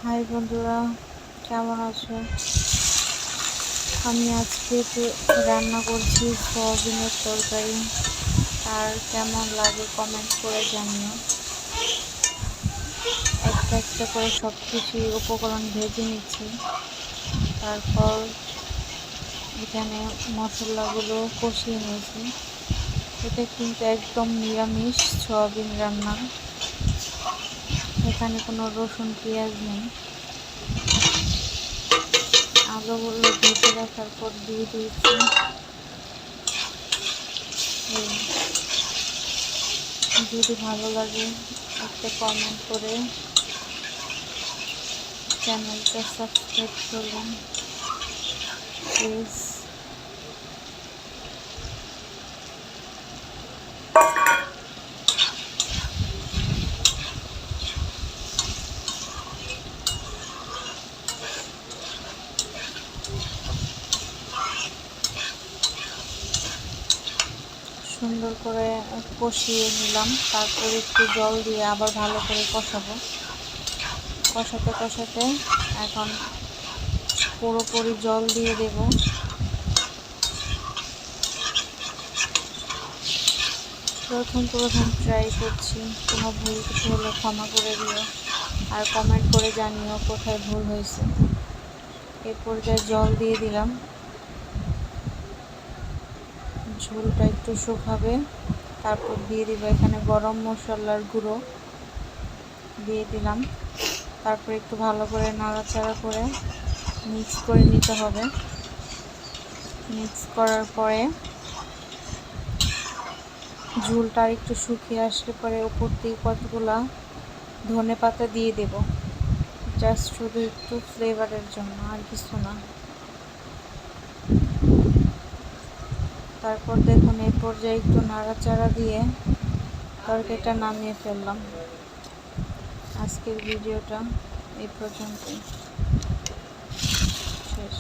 High বন্ধুরা, কেমন আছো? আমি আজকে রান্না করছি সয়াবিনের তরকারি। আর কেমন লাগে কমেন্ট করে জানিও। একটা একটা করে সব কিছুই উপকরণ ভেজে নিচ্ছি। তারপর এখানে মশলাগুলো কষিয়ে নিয়েছি। এটা কিন্তু একদম নিরামিষ সয়াবিন রান্না, এখানে কোনো রসুন পেঁয়াজ নেই। আলুগুলো ভেজে রাখার পর দিয়ে দিয়েছি। যদি ভালো লাগে একটা কমেন্ট করে চ্যানেলটা সাবস্ক্রাইব করবেন প্লিজ। সুন্দর করে কষিয়ে নিলাম, তারপর একটু জল দিয়ে আবার ভালো করে কষাবো। কষাতে কষাতে এখন পুরোপুরি জল দিয়ে দেব। প্রথম ট্রাই করছি, কোনো ভুল কিছু হলে ক্ষমা করে দিও আর কমেন্ট করে জানিও কোথায় ভুল হয়েছে। এ পর্যায়ে জল দিয়ে দিলাম, ঝোলটা একটু শুকাবে। তারপর দিয়ে দিব এখানে গরম মশলার গুঁড়ো দিয়ে দিলাম। তারপর একটু ভালো করে নাড়াচাড়া করে মিক্স করে নিতে হবে। মিক্স করার পরে ঝোলটা একটু শুকিয়ে আসলে পরে উপর দিয়ে কতগুলা ধনেপাতা দিয়ে দেব, জাস্ট শুধু একটু ফ্লেভারের জন্য, আর কিছু না। তারপর দেখুন এই পর্যায়ে একটু নাড়াচাড়া দিয়ে তরকারিটা নামিয়ে ফেললাম। আজকের ভিডিওটা এই পর্যন্তই, শেষ।